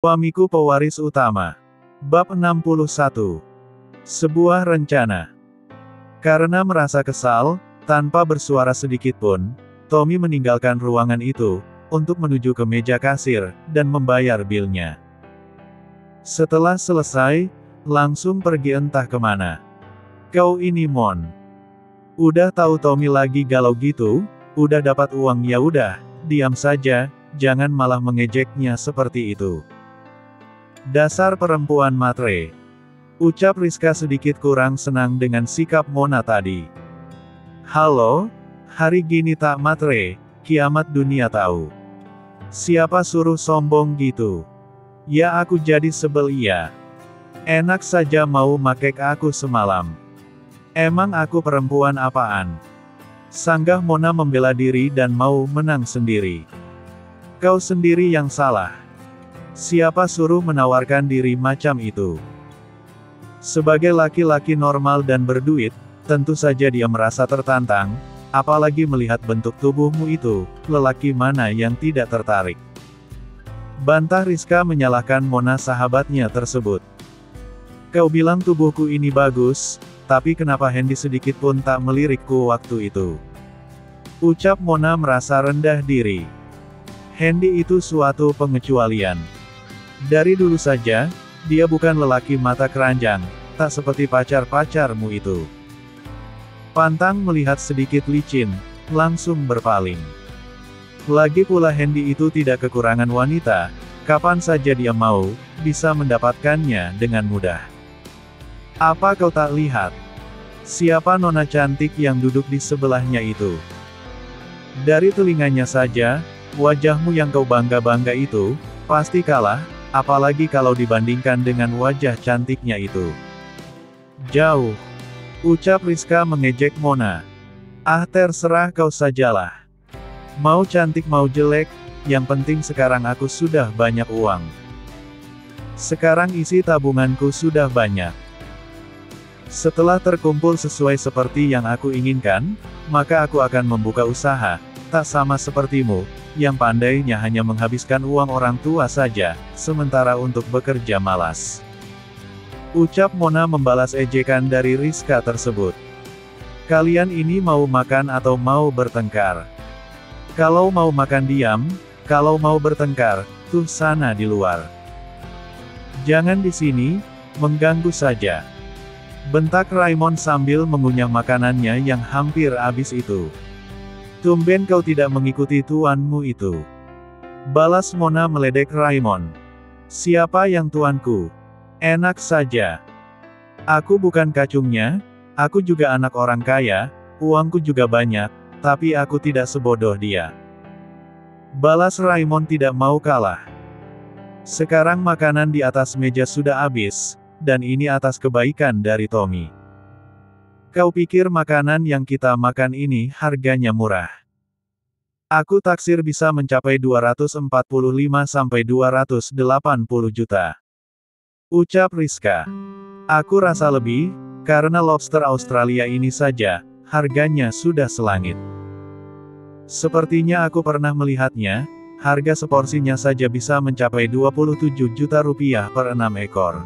Suamiku pewaris utama. Bab 61. Sebuah rencana. Karena merasa kesal, tanpa bersuara sedikitpun, Tommy meninggalkan ruangan itu, untuk menuju ke meja kasir, dan membayar bilnya. Setelah selesai, langsung pergi entah kemana. Kau ini Mon. Udah tahu Tommy lagi galau gitu, udah dapat uang ya udah, diam saja, jangan malah mengejeknya seperti itu. Dasar perempuan matre. Ucap Rizka sedikit kurang senang dengan sikap Mona tadi. Halo, hari gini tak matre, kiamat dunia tahu. Siapa suruh sombong gitu? Ya aku jadi sebel iya. Enak saja mau makek aku semalam. Emang aku perempuan apaan? Sanggah Mona membela diri dan mau menang sendiri. Kau sendiri yang salah. Siapa suruh menawarkan diri macam itu? Sebagai laki-laki normal dan berduit, tentu saja dia merasa tertantang, apalagi melihat bentuk tubuhmu itu, lelaki mana yang tidak tertarik. Bantah Rizka menyalahkan Mona sahabatnya tersebut. Kau bilang tubuhku ini bagus, tapi kenapa Hendy sedikit pun tak melirikku waktu itu? Ucap Mona merasa rendah diri. Hendy itu suatu pengecualian. Dari dulu saja, dia bukan lelaki mata keranjang, tak seperti pacar-pacarmu itu. Pantang melihat sedikit licin, langsung berpaling. Lagi pula Hendy itu tidak kekurangan wanita, kapan saja dia mau, bisa mendapatkannya dengan mudah. Apa kau tak lihat? Siapa nona cantik yang duduk di sebelahnya itu? Dari telinganya saja, wajahmu yang kau bangga-bangga itu, pasti kalah, apalagi kalau dibandingkan dengan wajah cantiknya itu. Jauh. Ucap Rizka mengejek Mona. Ah terserah kau sajalah. Mau cantik mau jelek, yang penting sekarang aku sudah banyak uang. Sekarang isi tabunganku sudah banyak. Setelah terkumpul sesuai seperti yang aku inginkan, maka aku akan membuka usaha, tak sama sepertimu, yang pandainya hanya menghabiskan uang orang tua saja, sementara untuk bekerja malas. Ucap Mona membalas ejekan dari Rizka tersebut. Kalian ini mau makan atau mau bertengkar? Kalau mau makan diam, kalau mau bertengkar, tuh sana di luar. Jangan di sini, mengganggu saja. Bentak Raymond sambil mengunyah makanannya yang hampir habis itu. Tumben kau tidak mengikuti tuanmu itu. Balas Mona meledek Raymond. Siapa yang tuanku? Enak saja. Aku bukan kacungnya, aku juga anak orang kaya, uangku juga banyak, tapi aku tidak sebodoh dia. Balas Raymond tidak mau kalah. Sekarang makanan di atas meja sudah habis, dan ini atas kebaikan dari Tommy. Kau pikir makanan yang kita makan ini harganya murah? Aku taksir bisa mencapai 245-280 juta. Ucap Rizka. Aku rasa lebih, karena lobster Australia ini saja, harganya sudah selangit. Sepertinya aku pernah melihatnya, harga seporsinya saja bisa mencapai 27 juta rupiah per 6 ekor.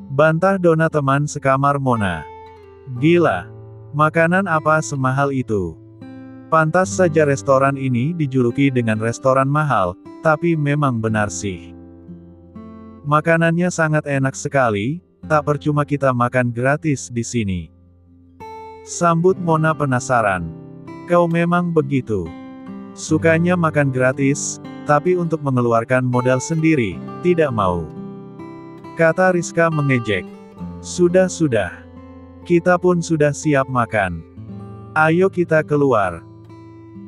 Bantah Dona teman sekamar Mona. Gila. Makanan apa semahal itu? Pantas saja restoran ini dijuluki dengan restoran mahal, tapi memang benar sih. Makanannya sangat enak sekali, tak percuma kita makan gratis di sini. Sambut Mona penasaran. Kau memang begitu. Sukanya makan gratis, tapi untuk mengeluarkan modal sendiri, tidak mau. Kata Rizka mengejek. Sudah. Kita pun sudah siap makan. Ayo kita keluar.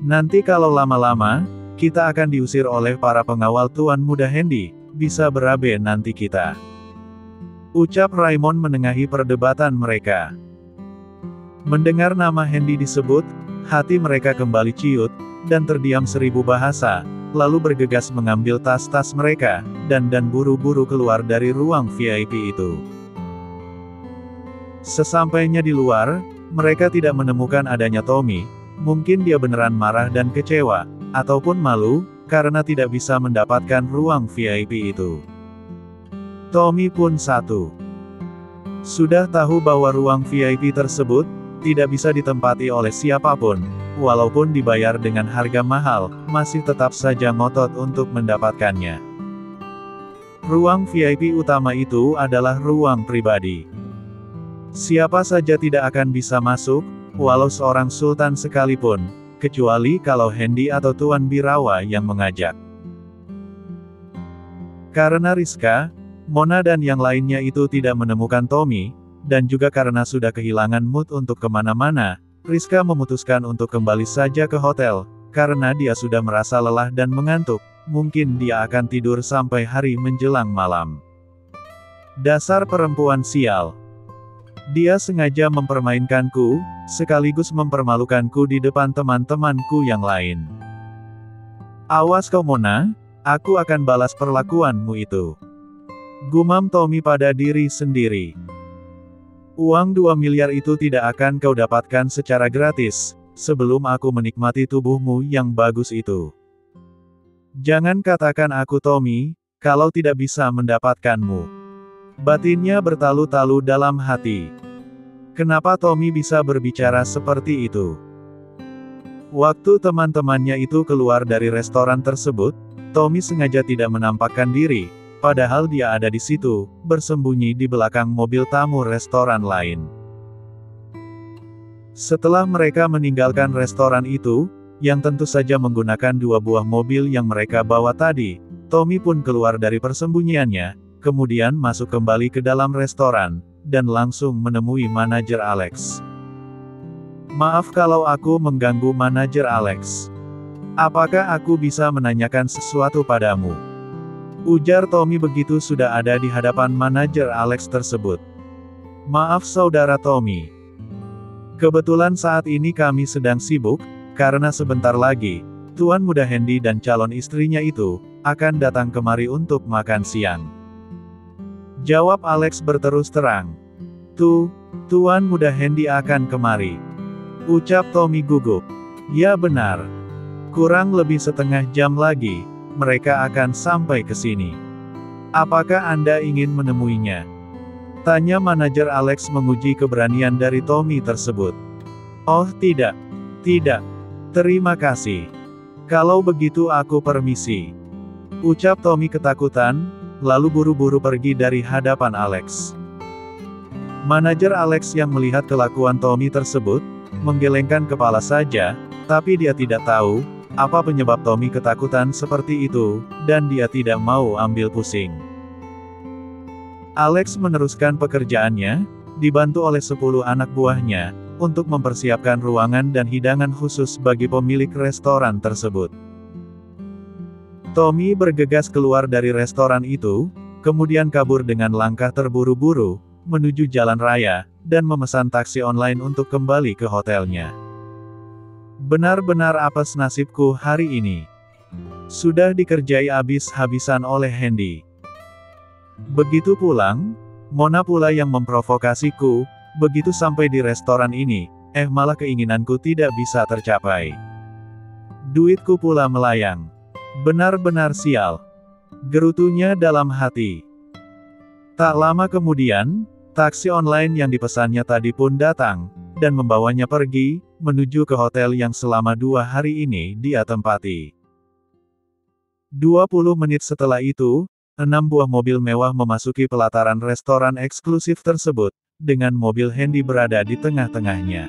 Nanti kalau lama-lama, kita akan diusir oleh para pengawal Tuan Muda Hendy, bisa berabe nanti kita. Ucap Raymond menengahi perdebatan mereka. Mendengar nama Hendy disebut, hati mereka kembali ciut, dan terdiam 1000 bahasa, lalu bergegas mengambil tas-tas mereka, dan buru-buru keluar dari ruang VIP itu. Sesampainya di luar, mereka tidak menemukan adanya Tommy, mungkin dia beneran marah dan kecewa, ataupun malu, karena tidak bisa mendapatkan ruang VIP itu. Tommy pun sudah tahu bahwa ruang VIP tersebut tidak bisa ditempati oleh siapapun, walaupun dibayar dengan harga mahal, masih tetap saja ngotot untuk mendapatkannya. Ruang VIP utama itu adalah ruang pribadi. Siapa saja tidak akan bisa masuk, walau seorang sultan sekalipun, kecuali kalau Hendy atau Tuan Birawa yang mengajak. Karena Rizka, Mona dan yang lainnya itu tidak menemukan Tommy, dan juga karena sudah kehilangan mood untuk kemana-mana, Rizka memutuskan untuk kembali saja ke hotel, karena dia sudah merasa lelah dan mengantuk, mungkin dia akan tidur sampai hari menjelang malam. Dasar perempuan sial. Dia sengaja mempermainkanku, sekaligus mempermalukanku di depan teman-temanku yang lain. Awas kau Mona, aku akan balas perlakuanmu itu. Gumam Tommy pada diri sendiri. Uang 2 miliar itu tidak akan kau dapatkan secara gratis, sebelum aku menikmati tubuhmu yang bagus itu. Jangan katakan aku Tommy, kalau tidak bisa mendapatkanmu. Batinnya bertalu-talu dalam hati. Kenapa Tommy bisa berbicara seperti itu? Waktu teman-temannya itu keluar dari restoran tersebut, Tommy sengaja tidak menampakkan diri, padahal dia ada di situ, bersembunyi di belakang mobil tamu restoran lain. Setelah mereka meninggalkan restoran itu, yang tentu saja menggunakan 2 buah mobil yang mereka bawa tadi, Tommy pun keluar dari persembunyiannya, kemudian masuk kembali ke dalam restoran, dan langsung menemui manajer Alex. Maaf kalau aku mengganggu manajer Alex. Apakah aku bisa menanyakan sesuatu padamu? Ujar Tommy begitu sudah ada di hadapan manajer Alex tersebut. Maaf saudara Tommy. Kebetulan saat ini kami sedang sibuk, karena sebentar lagi, Tuan Muda Hendy dan calon istrinya itu, akan datang kemari untuk makan siang. Jawab Alex berterus terang. Tuan Muda Hendy akan kemari. Ucap Tommy gugup. Ya benar. Kurang lebih setengah jam lagi, mereka akan sampai ke sini. Apakah Anda ingin menemuinya? Tanya manajer Alex menguji keberanian dari Tommy tersebut. Oh tidak. Tidak. Terima kasih. Kalau begitu aku permisi. Ucap Tommy ketakutan, lalu buru-buru pergi dari hadapan Alex. Manajer Alex yang melihat kelakuan Tommy tersebut, menggelengkan kepala saja, tapi dia tidak tahu, apa penyebab Tommy ketakutan seperti itu, dan dia tidak mau ambil pusing. Alex meneruskan pekerjaannya, dibantu oleh 10 anak buahnya, untuk mempersiapkan ruangan dan hidangan khusus bagi pemilik restoran tersebut. Tommy bergegas keluar dari restoran itu, kemudian kabur dengan langkah terburu-buru, menuju jalan raya, dan memesan taksi online untuk kembali ke hotelnya. Benar-benar apes nasibku hari ini. Sudah dikerjai habis-habisan oleh Hendy. Begitu pulang, Mona pula yang memprovokasiku, begitu sampai di restoran ini, malah keinginanku tidak bisa tercapai. Duitku pula melayang. Benar-benar sial. Gerutunya dalam hati. Tak lama kemudian, taksi online yang dipesannya tadi pun datang, dan membawanya pergi, menuju ke hotel yang selama 2 hari ini dia tempati. 20 menit setelah itu, 6 buah mobil mewah memasuki pelataran restoran eksklusif tersebut, dengan mobil Hendy berada di tengah-tengahnya.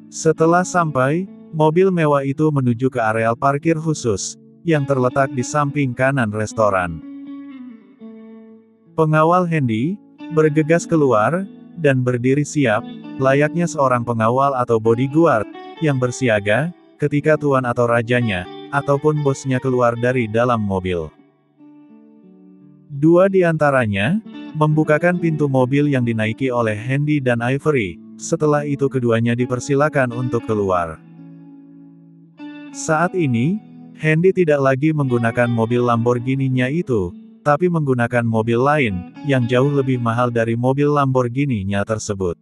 Setelah sampai, mobil mewah itu menuju ke areal parkir khusus, yang terletak di samping kanan restoran. Pengawal Hendy bergegas keluar, dan berdiri siap, layaknya seorang pengawal atau bodyguard, yang bersiaga, ketika tuan atau rajanya, ataupun bosnya keluar dari dalam mobil. 2 di antaranya, membukakan pintu mobil yang dinaiki oleh Hendy dan Ivory, setelah itu keduanya dipersilakan untuk keluar. Saat ini, Hendy tidak lagi menggunakan mobil Lamborghini-nya itu, tapi menggunakan mobil lain, yang jauh lebih mahal dari mobil Lamborghini-nya tersebut.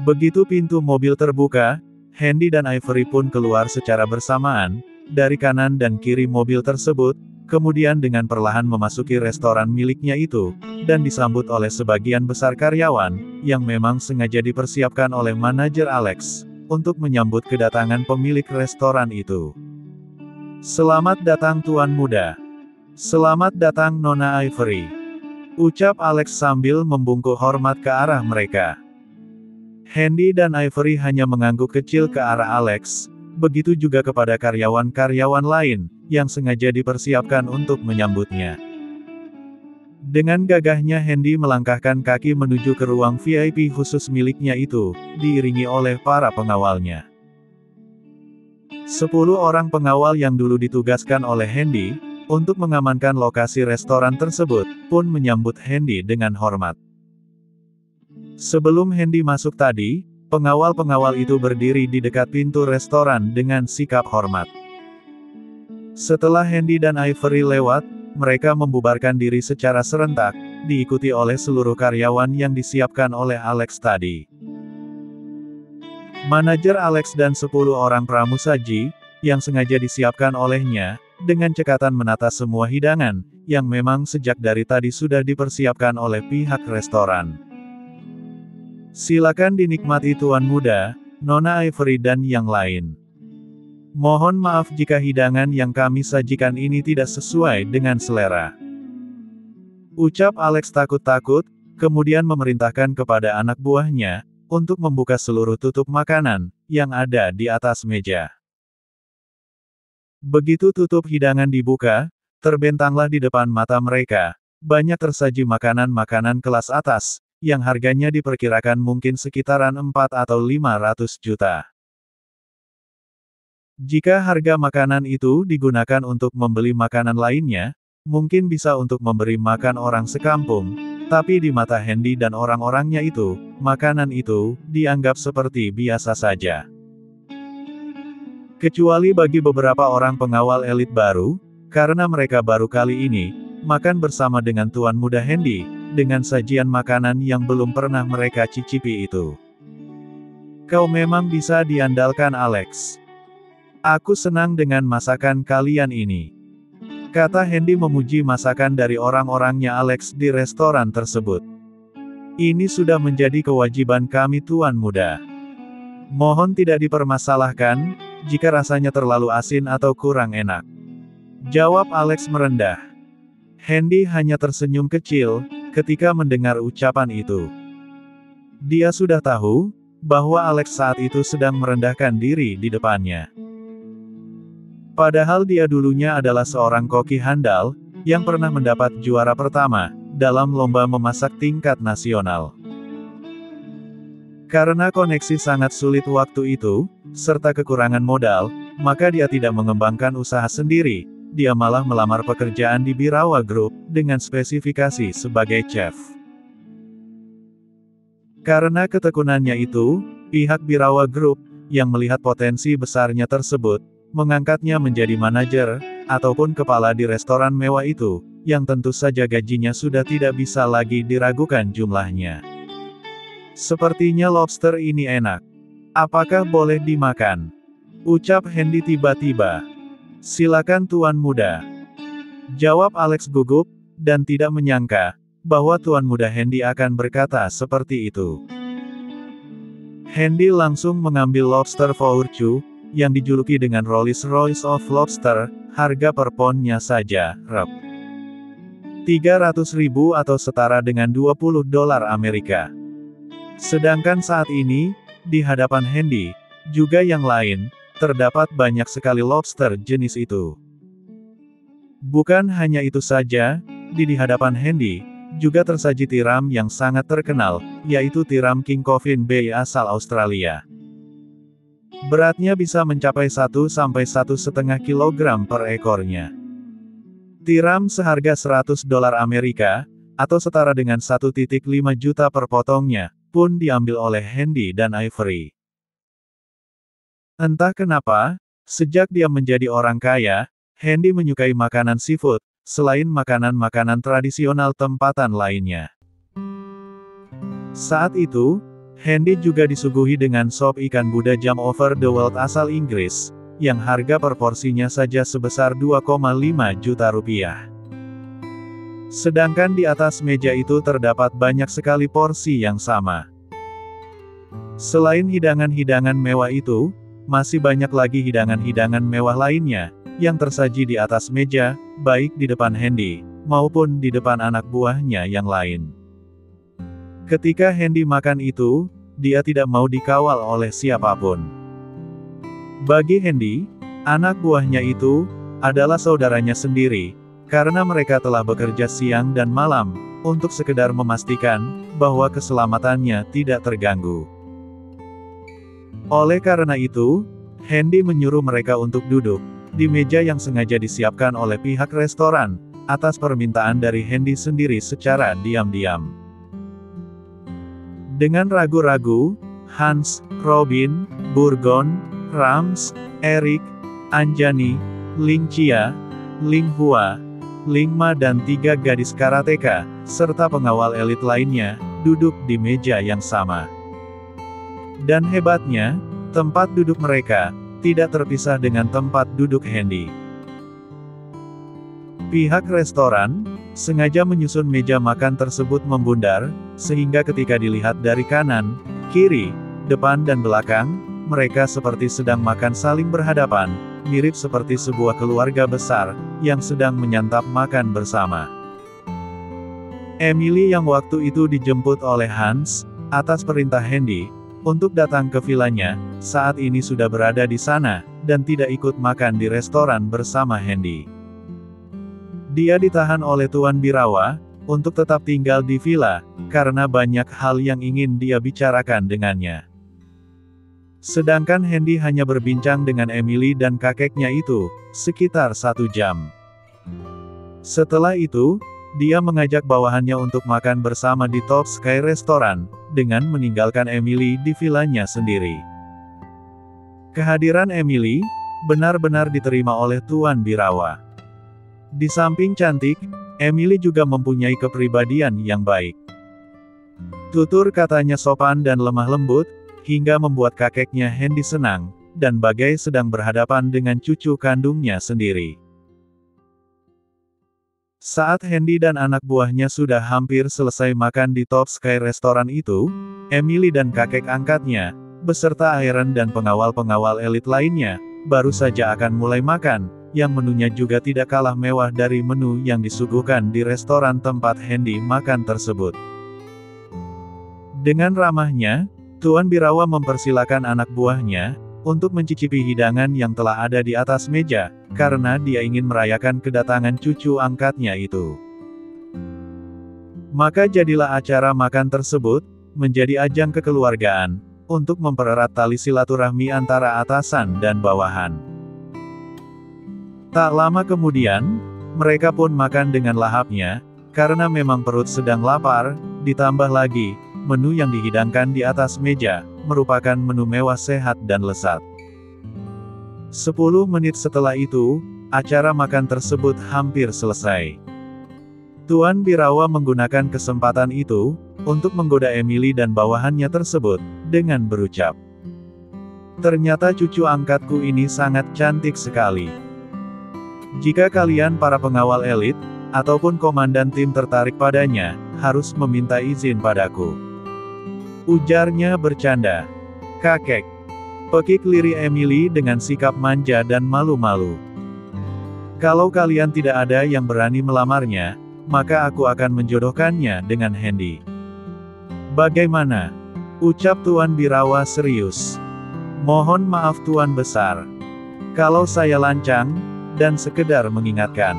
Begitu pintu mobil terbuka, Handy dan Ivory pun keluar secara bersamaan, dari kanan dan kiri mobil tersebut, kemudian dengan perlahan memasuki restoran miliknya itu, dan disambut oleh sebagian besar karyawan, yang memang sengaja dipersiapkan oleh manajer Alex, untuk menyambut kedatangan pemilik restoran itu. "Selamat datang Tuan Muda. Selamat datang Nona Ivory," ucap Alex sambil membungkuk hormat ke arah mereka. Handy dan Ivory hanya mengangguk kecil ke arah Alex, begitu juga kepada karyawan-karyawan lain, yang sengaja dipersiapkan untuk menyambutnya. Dengan gagahnya Handy melangkahkan kaki menuju ke ruang VIP khusus miliknya itu, diiringi oleh para pengawalnya. 10 orang pengawal yang dulu ditugaskan oleh Handy, untuk mengamankan lokasi restoran tersebut, pun menyambut Handy dengan hormat. Sebelum Handy masuk tadi, pengawal-pengawal itu berdiri di dekat pintu restoran dengan sikap hormat. Setelah Handy dan Ivory lewat, mereka membubarkan diri secara serentak, diikuti oleh seluruh karyawan yang disiapkan oleh Alex tadi. Manajer Alex dan 10 orang pramusaji, yang sengaja disiapkan olehnya, dengan cekatan menata semua hidangan, yang memang sejak dari tadi sudah dipersiapkan oleh pihak restoran. "Silakan dinikmati Tuan Muda, Nona Ivory dan yang lain. Mohon maaf jika hidangan yang kami sajikan ini tidak sesuai dengan selera," ucap Alex takut-takut, kemudian memerintahkan kepada anak buahnya, untuk membuka seluruh tutup makanan, yang ada di atas meja. Begitu tutup hidangan dibuka, terbentanglah di depan mata mereka, banyak tersaji makanan-makanan kelas atas, yang harganya diperkirakan mungkin sekitaran 4 atau 500 juta. Jika harga makanan itu digunakan untuk membeli makanan lainnya, mungkin bisa untuk memberi makan orang sekampung, tapi di mata Handy dan orang-orangnya itu, makanan itu dianggap seperti biasa saja. Kecuali bagi beberapa orang pengawal elit baru, karena mereka baru kali ini makan bersama dengan Tuan Muda Handy, dengan sajian makanan yang belum pernah mereka cicipi itu. "Kau memang bisa diandalkan Alex. Aku senang dengan masakan kalian ini," kata Handy memuji masakan dari orang-orangnya Alex di restoran tersebut. "Ini sudah menjadi kewajiban kami Tuan Muda. Mohon tidak dipermasalahkan, jika rasanya terlalu asin atau kurang enak," jawab Alex merendah. Handy hanya tersenyum kecil, ketika mendengar ucapan itu. Dia sudah tahu, bahwa Alex saat itu sedang merendahkan diri di depannya. Padahal dia dulunya adalah seorang koki handal, yang pernah mendapat juara pertama, dalam lomba memasak tingkat nasional. Karena koneksi sangat sulit waktu itu, serta kekurangan modal, maka dia tidak mengembangkan usaha sendiri, dia malah melamar pekerjaan di Birawa Group, dengan spesifikasi sebagai chef. Karena ketekunannya itu, pihak Birawa Group, yang melihat potensi besarnya tersebut, mengangkatnya menjadi manajer, ataupun kepala di restoran mewah itu, yang tentu saja gajinya sudah tidak bisa lagi diragukan jumlahnya. "Sepertinya lobster ini enak. Apakah boleh dimakan?" ucap Handy tiba-tiba. "Silakan Tuan Muda," jawab Alex gugup, dan tidak menyangka, bahwa Tuan Muda Handy akan berkata seperti itu. Handy langsung mengambil lobster Fortune, yang dijuluki dengan Rolls-Royce of Lobster, harga per poundnya saja, Rp. 300.000 atau setara dengan $20 Amerika. Sedangkan saat ini, di hadapan Handy, juga yang lain, terdapat banyak sekali lobster jenis itu. Bukan hanya itu saja, di hadapan Handy, juga tersaji tiram yang sangat terkenal, yaitu tiram King Coffin Bay asal Australia. Beratnya bisa mencapai 1–1,5 kg per ekornya. Tiram seharga $100 Amerika, atau setara dengan 1,5 juta per potongnya, pun diambil oleh Handy dan Ivory. Entah kenapa, sejak dia menjadi orang kaya, Handy menyukai makanan seafood, selain makanan-makanan tradisional tempatan lainnya. Saat itu, Hendy juga disuguhi dengan sop ikan Buddha Jam Over the World asal Inggris, yang harga per porsinya saja sebesar 2,5 juta rupiah. Sedangkan di atas meja itu terdapat banyak sekali porsi yang sama. Selain hidangan-hidangan mewah itu, masih banyak lagi hidangan-hidangan mewah lainnya, yang tersaji di atas meja, baik di depan Hendy, maupun di depan anak buahnya yang lain. Ketika Hendy makan itu, dia tidak mau dikawal oleh siapapun. Bagi Hendy, anak buahnya itu adalah saudaranya sendiri, karena mereka telah bekerja siang dan malam untuk sekedar memastikan bahwa keselamatannya tidak terganggu. Oleh karena itu, Hendy menyuruh mereka untuk duduk di meja yang sengaja disiapkan oleh pihak restoran, atas permintaan dari Hendy sendiri secara diam-diam. Dengan ragu-ragu, Hans, Robin, Burgon, Rams, Eric, Anjani, Ling Chia, Ling Hua, Ling Ma dan 3 gadis karateka, serta pengawal elit lainnya, duduk di meja yang sama. Dan hebatnya, tempat duduk mereka tidak terpisah dengan tempat duduk Hendy. Pihak restoran sengaja menyusun meja makan tersebut membundar, sehingga ketika dilihat dari kanan, kiri, depan dan belakang, mereka seperti sedang makan saling berhadapan, mirip seperti sebuah keluarga besar, yang sedang menyantap makan bersama. Emily yang waktu itu dijemput oleh Hans, atas perintah Hendy, untuk datang ke vilanya, saat ini sudah berada di sana, dan tidak ikut makan di restoran bersama Hendy. Dia ditahan oleh Tuan Birawa, untuk tetap tinggal di villa, karena banyak hal yang ingin dia bicarakan dengannya. Sedangkan Hendy hanya berbincang dengan Emily dan kakeknya itu, sekitar 1 jam. Setelah itu, dia mengajak bawahannya untuk makan bersama di Top Sky Restaurant, dengan meninggalkan Emily di villanya sendiri. Kehadiran Emily benar-benar diterima oleh Tuan Birawa. Di samping cantik, Emily juga mempunyai kepribadian yang baik. Tutur katanya sopan dan lemah lembut, hingga membuat kakeknya Hendy senang, dan bagai sedang berhadapan dengan cucu kandungnya sendiri. Saat Hendy dan anak buahnya sudah hampir selesai makan di Top Sky Restaurant itu, Emily dan kakek angkatnya, beserta Aaron dan pengawal-pengawal elit lainnya, baru saja akan mulai makan, yang menunya juga tidak kalah mewah dari menu yang disuguhkan di restoran tempat Hendy makan tersebut. Dengan ramahnya, Tuan Birawa mempersilakan anak buahnya untuk mencicipi hidangan yang telah ada di atas meja, karena dia ingin merayakan kedatangan cucu angkatnya itu. Maka jadilah acara makan tersebut menjadi ajang kekeluargaan untuk mempererat tali silaturahmi antara atasan dan bawahan. Tak lama kemudian, mereka pun makan dengan lahapnya, karena memang perut sedang lapar, ditambah lagi, menu yang dihidangkan di atas meja, merupakan menu mewah sehat dan lezat. 10 menit setelah itu, acara makan tersebut hampir selesai. Tuan Birawa menggunakan kesempatan itu, untuk menggoda Emily dan bawahannya tersebut, dengan berucap, "Ternyata cucu angkatku ini sangat cantik sekali. Jika kalian para pengawal elit, ataupun komandan tim tertarik padanya, harus meminta izin padaku," ujarnya bercanda. "Kakek," pekik lirik Emily dengan sikap manja dan malu-malu. "Kalau kalian tidak ada yang berani melamarnya, maka aku akan menjodohkannya dengan Hendy. Bagaimana?" ucap Tuan Birawa serius. "Mohon maaf Tuan Besar. Kalau saya lancang, dan sekedar mengingatkan.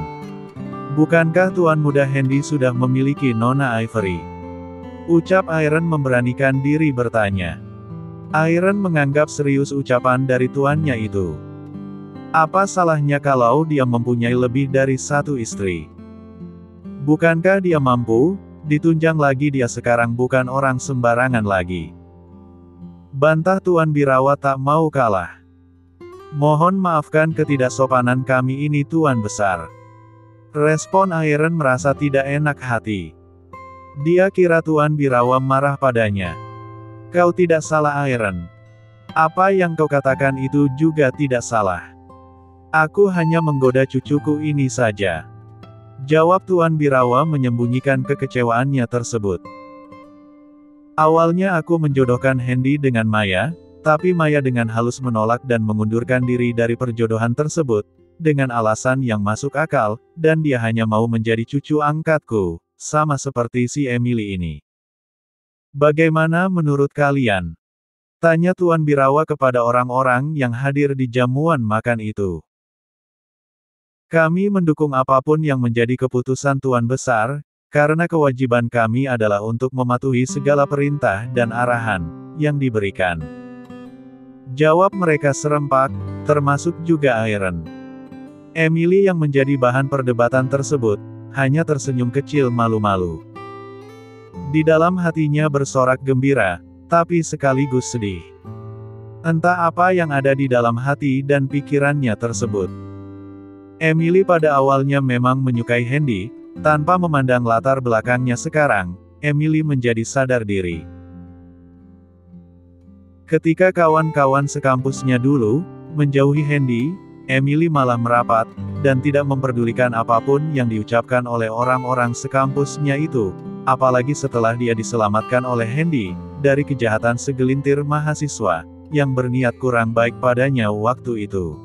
Bukankah Tuan Muda Hendy sudah memiliki Nona Ivory?" ucap Aaron memberanikan diri bertanya. Aaron menganggap serius ucapan dari tuannya itu. Apa salahnya kalau dia mempunyai lebih dari 1 istri? Bukankah dia mampu? Ditunjang lagi dia sekarang bukan orang sembarangan lagi. Bantah Tuan Birawa tak mau kalah. "Mohon maafkan ketidaksopanan kami ini Tuan Besar," respon Aaron merasa tidak enak hati. Dia kira Tuan Birawa marah padanya. Kau tidak salah, Iron. Apa yang kau katakan itu juga tidak salah. Aku hanya menggoda cucuku ini saja. Jawab Tuan Birawa menyembunyikan kekecewaannya tersebut. Awalnya aku menjodohkan Hendy dengan Maya, tapi Maya dengan halus menolak dan mengundurkan diri dari perjodohan tersebut, dengan alasan yang masuk akal, dan dia hanya mau menjadi cucu angkatku, sama seperti si Emily ini. Bagaimana menurut kalian? Tanya Tuan Birawa kepada orang-orang yang hadir di jamuan makan itu. Kami mendukung apapun yang menjadi keputusan Tuan Besar, karena kewajiban kami adalah untuk mematuhi segala perintah dan arahan yang diberikan. Jawab mereka serempak, termasuk juga Iron. Emily yang menjadi bahan perdebatan tersebut, hanya tersenyum kecil malu-malu. Di dalam hatinya bersorak gembira, tapi sekaligus sedih. Entah apa yang ada di dalam hati dan pikirannya tersebut. Emily pada awalnya memang menyukai Hendy, tanpa memandang latar belakangnya sekarang, Emily menjadi sadar diri. Ketika kawan-kawan sekampusnya dulu menjauhi Hendy, Emily malah merapat, dan tidak memperdulikan apapun yang diucapkan oleh orang-orang sekampusnya itu, apalagi setelah dia diselamatkan oleh Hendy, dari kejahatan segelintir mahasiswa, yang berniat kurang baik padanya waktu itu.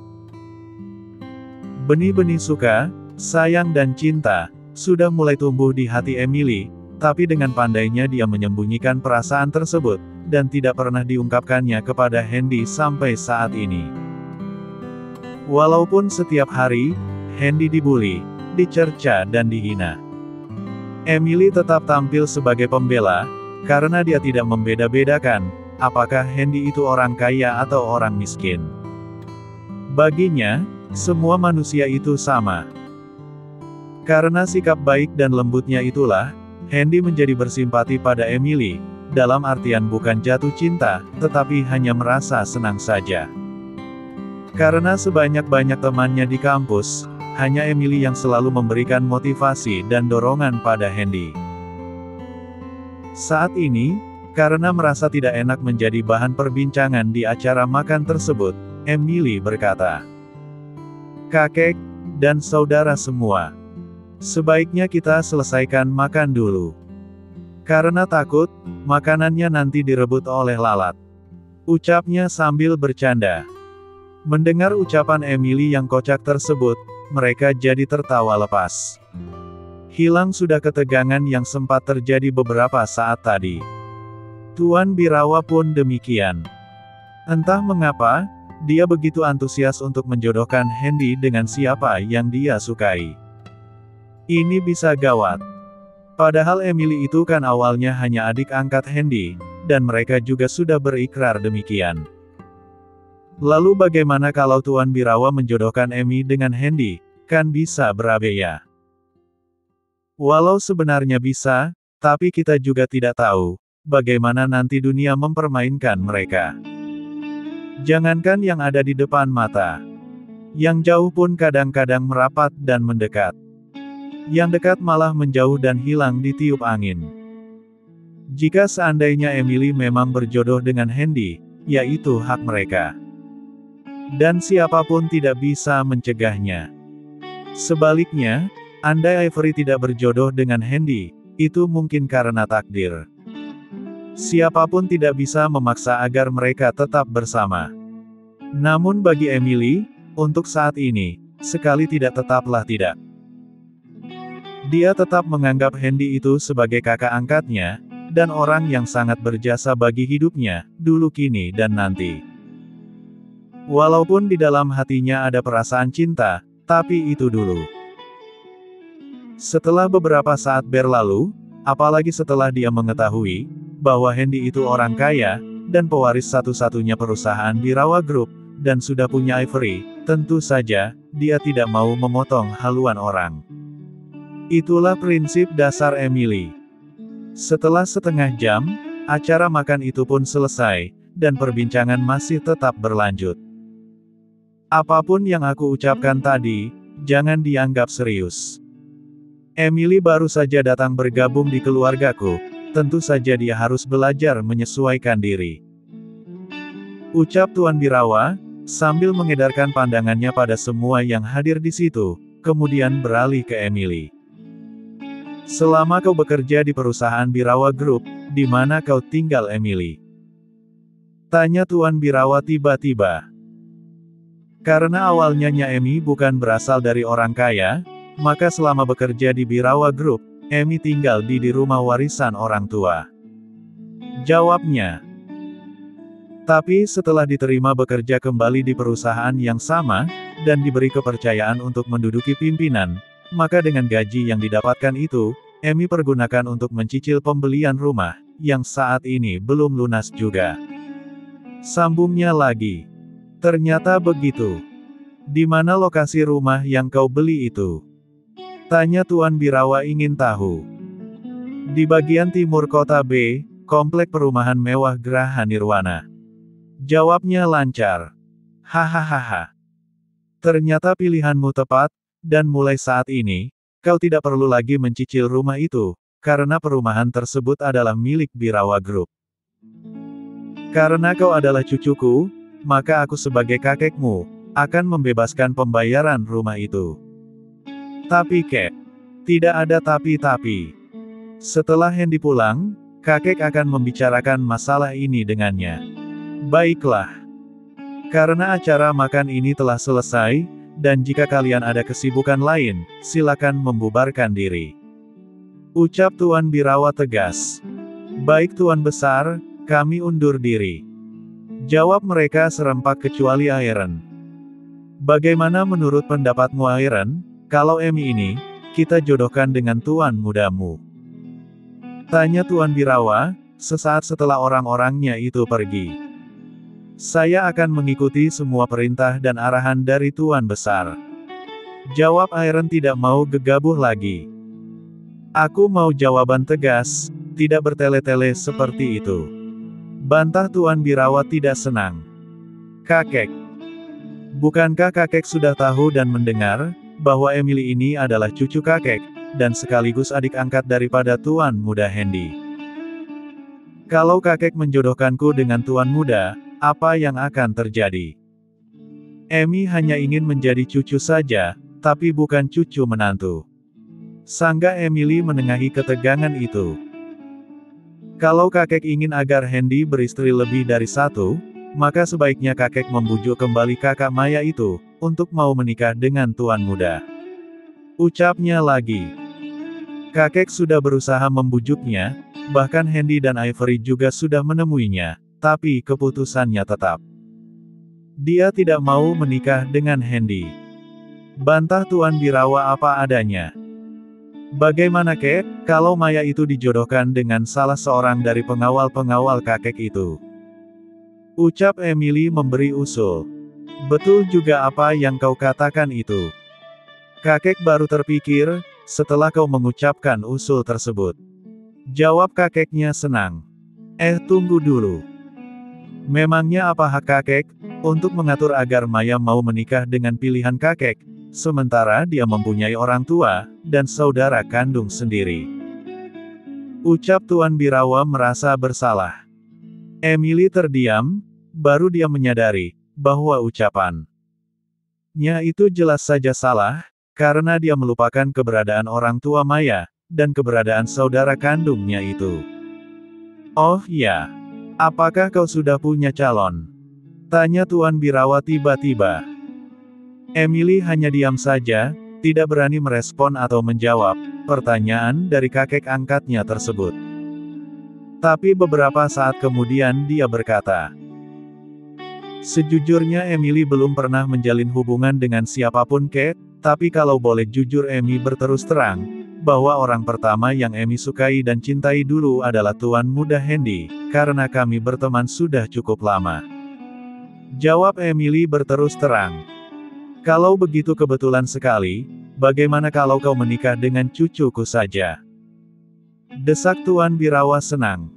Benih-benih suka, sayang dan cinta, sudah mulai tumbuh di hati Emily, tapi dengan pandainya dia menyembunyikan perasaan tersebut, dan tidak pernah diungkapkannya kepada Hendy sampai saat ini. Walaupun setiap hari, Hendy dibully, dicerca dan dihina. Emily tetap tampil sebagai pembela, karena dia tidak membeda-bedakan, apakah Hendy itu orang kaya atau orang miskin. Baginya, semua manusia itu sama. Karena sikap baik dan lembutnya itulah, Hendy menjadi bersimpati pada Emily, dalam artian bukan jatuh cinta, tetapi hanya merasa senang saja. Karena sebanyak-banyak temannya di kampus, hanya Emily yang selalu memberikan motivasi dan dorongan pada Hendy. Saat ini, karena merasa tidak enak menjadi bahan perbincangan di acara makan tersebut, Emily berkata, "Kakek, dan saudara semua, sebaiknya kita selesaikan makan dulu. Karena takut, makanannya nanti direbut oleh lalat." Ucapnya sambil bercanda. Mendengar ucapan Emily yang kocak tersebut, mereka jadi tertawa lepas. Hilang sudah ketegangan yang sempat terjadi beberapa saat tadi. Tuan Birawa pun demikian. Entah mengapa, dia begitu antusias untuk menjodohkan Hendy dengan siapa yang dia sukai. Ini bisa gawat. Padahal Emily itu kan awalnya hanya adik angkat Hendy, dan mereka juga sudah berikrar demikian. Lalu bagaimana kalau Tuan Birawa menjodohkan Emmy dengan Hendy? Kan bisa berabeya. Walau sebenarnya bisa, tapi kita juga tidak tahu, bagaimana nanti dunia mempermainkan mereka. Jangankan yang ada di depan mata. Yang jauh pun kadang-kadang merapat dan mendekat. Yang dekat malah menjauh dan hilang ditiup angin. Jika seandainya Emily memang berjodoh dengan Hendy, yaitu hak mereka. Dan siapapun tidak bisa mencegahnya. Sebaliknya, andai Ivory tidak berjodoh dengan Hendy, itu mungkin karena takdir. Siapapun tidak bisa memaksa agar mereka tetap bersama. Namun bagi Emily, untuk saat ini, sekali tidak tetaplah tidak. Dia tetap menganggap Hendy itu sebagai kakak angkatnya, dan orang yang sangat berjasa bagi hidupnya, dulu kini dan nanti. Walaupun di dalam hatinya ada perasaan cinta, tapi itu dulu. Setelah beberapa saat berlalu, apalagi setelah dia mengetahui bahwa Hendy itu orang kaya, dan pewaris satu-satunya perusahaan Birawa Group, dan sudah punya Ivory, tentu saja, dia tidak mau memotong haluan orang. Itulah prinsip dasar Emily. Setelah setengah jam, acara makan itu pun selesai, dan perbincangan masih tetap berlanjut. Apapun yang aku ucapkan tadi, jangan dianggap serius. Emily baru saja datang bergabung di keluargaku, tentu saja dia harus belajar menyesuaikan diri. Ucap Tuan Birawa, sambil mengedarkan pandangannya pada semua yang hadir di situ, kemudian beralih ke Emily. Selama kau bekerja di perusahaan Birawa Group, di mana kau tinggal Emily? Tanya Tuan Birawa tiba-tiba. Karena awalnya Emi bukan berasal dari orang kaya, maka selama bekerja di Birawa Group, Emi tinggal di rumah warisan orang tua. Jawabnya. Tapi setelah diterima bekerja kembali di perusahaan yang sama, dan diberi kepercayaan untuk menduduki pimpinan, maka dengan gaji yang didapatkan itu, Emi pergunakan untuk mencicil pembelian rumah, yang saat ini belum lunas juga. Sambungnya lagi. Ternyata begitu. Di mana lokasi rumah yang kau beli itu? Tanya Tuan Birawa ingin tahu. Di bagian timur kota B, komplek perumahan mewah Graha Nirwana. Jawabnya lancar. Hahaha. Ternyata pilihanmu tepat, dan mulai saat ini, kau tidak perlu lagi mencicil rumah itu, karena perumahan tersebut adalah milik Birawa Group. Karena kau adalah cucuku, maka aku sebagai kakekmu, akan membebaskan pembayaran rumah itu. Tapi Kek, tidak ada tapi-tapi. Setelah Hendy pulang, kakek akan membicarakan masalah ini dengannya. Baiklah. Karena acara makan ini telah selesai, dan jika kalian ada kesibukan lain, silakan membubarkan diri. Ucap Tuan Birawa tegas. Baik Tuan Besar, kami undur diri. Jawab mereka serempak kecuali Iron. Bagaimana menurut pendapatmu Iron, kalau Emi ini, kita jodohkan dengan tuan mudamu? Tanya Tuan Birawa, sesaat setelah orang-orangnya itu pergi. Saya akan mengikuti semua perintah dan arahan dari Tuan Besar. Jawab Iron tidak mau gegabah lagi. Aku mau jawaban tegas, tidak bertele-tele seperti itu. Bantah Tuan Birawa tidak senang. Kakek. Bukankah kakek sudah tahu dan mendengar, bahwa Emily ini adalah cucu kakek, dan sekaligus adik angkat daripada Tuan Muda Hendy? Kalau kakek menjodohkanku dengan Tuan Muda, apa yang akan terjadi? Emi hanya ingin menjadi cucu saja, tapi bukan cucu menantu. Sanggah Emily menengahi ketegangan itu. Kalau kakek ingin agar Hendy beristri lebih dari satu, maka sebaiknya kakek membujuk kembali kakak Maya itu, untuk mau menikah dengan Tuan Muda. Ucapnya lagi. Kakek sudah berusaha membujuknya, bahkan Hendy dan Ivory juga sudah menemuinya, tapi keputusannya tetap. Dia tidak mau menikah dengan Hendy. Bantah Tuan Birawa apa adanya. Bagaimana Kek, kalau Maya itu dijodohkan dengan salah seorang dari pengawal-pengawal kakek itu? Ucap Emily memberi usul. Betul juga apa yang kau katakan itu. Kakek baru terpikir, setelah kau mengucapkan usul tersebut. Jawab kakeknya senang. Tunggu dulu. Memangnya apa hak kakek, untuk mengatur agar Maya mau menikah dengan pilihan kakek, sementara dia mempunyai orang tua, dan saudara kandung sendiri? Ucap Tuan Birawa merasa bersalah. Emily terdiam, baru dia menyadari, bahwa ucapannya itu jelas saja salah, karena dia melupakan keberadaan orang tua Maya, dan keberadaan saudara kandungnya itu. Oh ya, apakah kau sudah punya calon? Tanya Tuan Birawa tiba-tiba. Emily hanya diam saja, tidak berani merespon atau menjawab pertanyaan dari kakek angkatnya tersebut. Tapi beberapa saat kemudian dia berkata, sejujurnya Emily belum pernah menjalin hubungan dengan siapapun Kek, tapi kalau boleh jujur Emi berterus terang, bahwa orang pertama yang Emi sukai dan cintai dulu adalah Tuan Muda Hendy, karena kami berteman sudah cukup lama. Jawab Emily berterus terang. Kalau begitu kebetulan sekali, bagaimana kalau kau menikah dengan cucuku saja? Desak Tuan Birawa senang.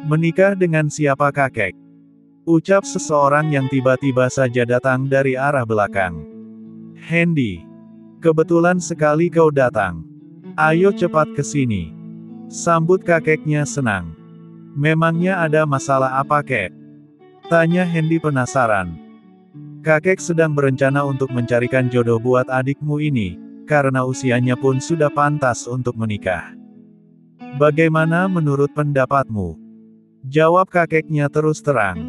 Menikah dengan siapa kakek? Ucap seseorang yang tiba-tiba saja datang dari arah belakang. Hendy. Kebetulan sekali kau datang. Ayo cepat ke sini. Sambut kakeknya senang. Memangnya ada masalah apa, kek? Tanya Hendy penasaran. Kakek sedang berencana untuk mencarikan jodoh buat adikmu ini, karena usianya pun sudah pantas untuk menikah. Bagaimana menurut pendapatmu? Jawab kakeknya terus terang.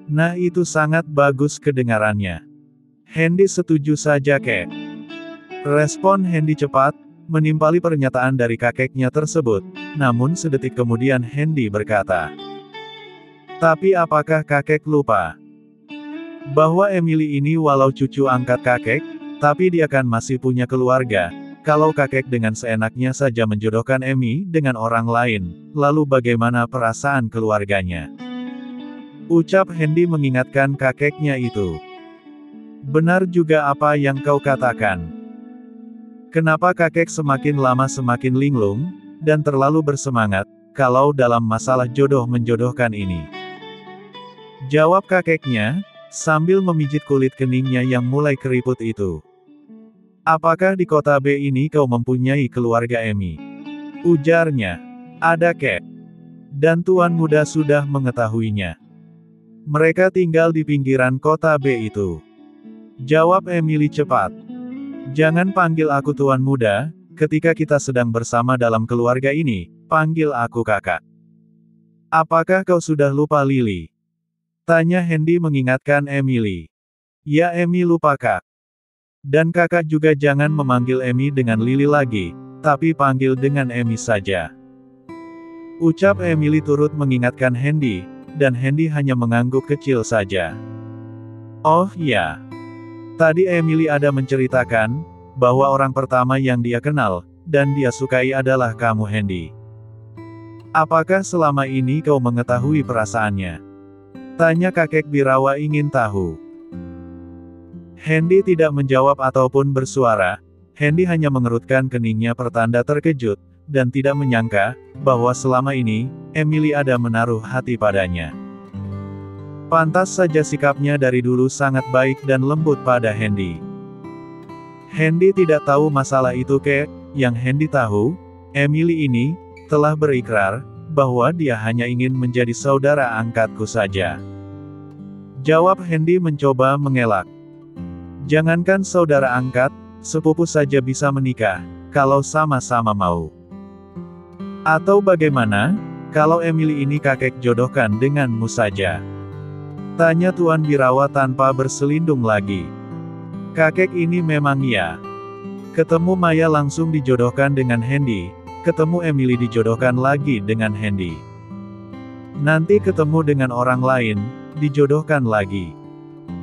Nah, itu sangat bagus kedengarannya. Hendy setuju saja, kek. Respon Hendy cepat, menimpali pernyataan dari kakeknya tersebut, namun sedetik kemudian Hendy berkata. Tapi apakah kakek lupa bahwa Emily ini walau cucu angkat kakek, tapi dia kan masih punya keluarga. Kalau kakek dengan seenaknya saja menjodohkan Emmy dengan orang lain, lalu bagaimana perasaan keluarganya? Ucap Hendy mengingatkan kakeknya itu. Benar juga apa yang kau katakan. Kenapa kakek semakin lama semakin linglung, dan terlalu bersemangat, kalau dalam masalah jodoh menjodohkan ini? Jawab kakeknya, sambil memijit kulit keningnya yang mulai keriput itu. Apakah di kota B ini kau mempunyai keluarga Emmy? Ujarnya. Ada, kek. Dan tuan muda sudah mengetahuinya. Mereka tinggal di pinggiran kota B itu. Jawab Emily cepat. Jangan panggil aku tuan muda, ketika kita sedang bersama dalam keluarga ini, panggil aku kakak. Apakah kau sudah lupa Lily? Tanya Hendy mengingatkan Emily. Ya, Emmy lupa, kak. Dan kakak juga jangan memanggil Emmy dengan Lily lagi, tapi panggil dengan Emmy saja. Ucap Emily turut mengingatkan Hendy, dan Hendy hanya mengangguk kecil saja. Oh ya. Tadi Emily ada menceritakan, bahwa orang pertama yang dia kenal, dan dia sukai adalah kamu, Hendy. Apakah selama ini kau mengetahui perasaannya? Tanya kakek Birawa ingin tahu. Hendy tidak menjawab ataupun bersuara. Hendy hanya mengerutkan keningnya pertanda terkejut, dan tidak menyangka, bahwa selama ini, Emily ada menaruh hati padanya. Pantas saja sikapnya dari dulu sangat baik dan lembut pada Hendy. Hendy tidak tahu masalah itu, kek. Yang Hendy tahu, Emily ini, telah berikrar, bahwa dia hanya ingin menjadi saudara angkatku saja. Jawab Hendy mencoba mengelak. Jangankan saudara angkat, sepupu saja bisa menikah, kalau sama-sama mau. Atau bagaimana, kalau Emily ini kakek jodohkan denganmu saja? Tanya Tuan Birawa tanpa berselindung lagi. Kakek ini memang ya. Ketemu Maya langsung dijodohkan dengan Hendy, ketemu Emily dijodohkan lagi dengan Hendy. Nanti ketemu dengan orang lain, dijodohkan lagi.